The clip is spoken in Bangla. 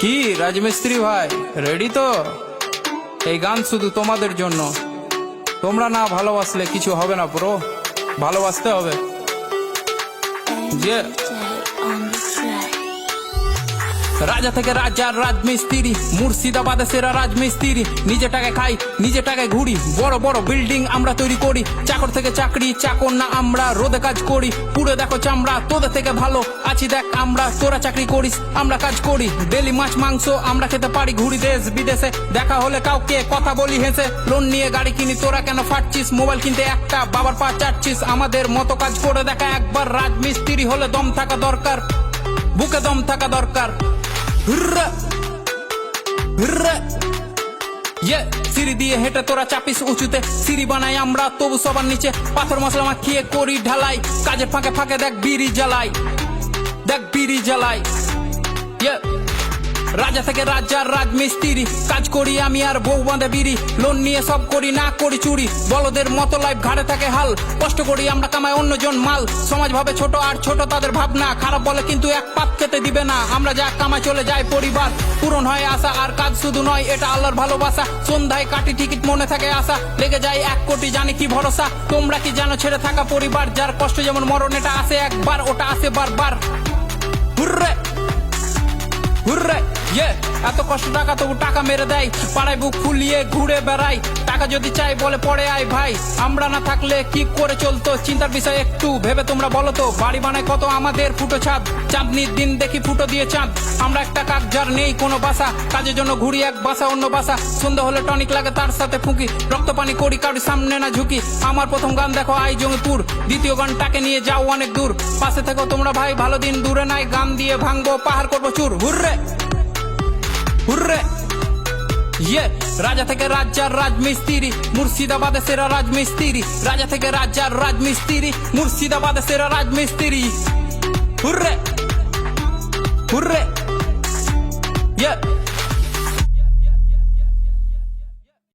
কি রাজমিস্ত্রি ভাই রেডি তো? এই গান শুধু তোমাদের জন্য। তোমরা না ভালোবাসলে কিছু হবে না ব্রো, ভালোবাসতে হবে। যে রাজা থেকে রাজা রাজমিস্ত্রি, মুর্শিদাবাদে সেরা রাজমিস্ত্রি। নিজে টাকায় খাই, নিজে টাকায় ঘুরি, বড় বড় বিল্ডিং আমরা তৈরি করি। চাকর থেকে চাকরি, চাকর না আমরা, রোদে কাজ করি, পুড়ে দেখো চামড়া। তোদের থেকে ভালো আছি দেখ আমরা, তোরা চাকরি করিস আমরা কাজ করি। ডেলি মাছ মাংস আমরা খেতে পারি, ঘুরি দেশ বিদেশে। দেখা হলে কাউকে কথা বলি হেসে, লোন নিয়ে গাড়ি কিনি, তোরা কেন ফাটছিস? মোবাইল কিনতে একটা বাবার পা চাটছিস। আমাদের মতো কাজ করে দেখা একবার। রাজমিস্ত্রি হলে দম থাকা দরকার, বুকে দম থাকা দরকার। সিঁড়ি দিয়ে হেঁটে তোরা চাপিস উঁচুতে, সিঁড়ি বানাই আমরা তবু সবার নিচে। পাথর মশলা মাখিয়ে করি ঢালাই, কাজের ফাঁকে ফাঁকে দেখ বিড়ি জ্বালাই, দেখ বিড়ি জ্বালাই। রাজা থেকে রাজা রাজমিস্ত্রি, কাজ করি আমি আর বউ বাঁধে বিড়ি। লোন নিয়ে সব করি, না করি চুরি, বলদের মতো লাইফ ঘাড়ে থাকে হাল। কষ্ট করি আমরা, কামাই অন্যজন মাল। সমাজ ভাবে ছোট আর ছোট তাদের ভাবনা, খারাপ বলে কিন্তু এক পাত খেতে দিবে না। আমরা যা কামাই চলে যায় পরিবার, পূরণ হয় আশা। আর কাজ শুধু নয়, এটা আল্লাহর ভালোবাসা। সন্ধ্যায় কাটি টিকিট, মনে থাকে আশা, লেগে যায় 1 কোটি, জানি কি ভরসা। তোমরা কি জানো ছেড়ে থাকা পরিবার, যার কষ্ট যেমন মরণ, এটা আসে একবার, ওটা আসে বারবার। হুররে হুররে এত কষ্ট টাকা তবু টাকা মেরে দেয়, পাড়ায় বুক ফুলিয়ে ঘুরে বেড়াই। টাকা যদি চাই বলে পড়ে আয় ভাই, আমরা না থাকলে কি করে চলতো? চিন্তার বিষয় একটু ভেবে তোমরা বলো তো। বাড়ি বানায় কত আমাদের ফুটো ছাদ, চাঁদনির দিন দেখি ফুটো দিয়ে চাঁদ। আমরা একটা কাক যার নেই কোনো বাসা, কাজের জন্য ঘুরি এক বাসা অন্য বাসা। সন্ধ্যা হলে টনিক লাগে তার সাথে ফুঁকি, রক্ত পানি করি কারোর সামনে না ঝুঁকি। আমার প্রথম গান দেখো আই জঙ্গিপুর, দ্বিতীয় গানটাকে নিয়ে যাও অনেক দূর। পাশে থেকো তোমরা ভাই, ভালো দিন দূরে নাই। গান দিয়ে ভাঙবো পাহাড়, করবো চুর। হুররে হুররে রাজা থেকে রাজা রাজমিস্ত্রি, মুর্শিদাবাদে সেরা রাজমিস্ত্রি। রাজা থেকে রাজা রাজমিস্ত্রি, মুর্শিদাবাদে সেরা রাজমিস্ত্রি। Hurray hurray.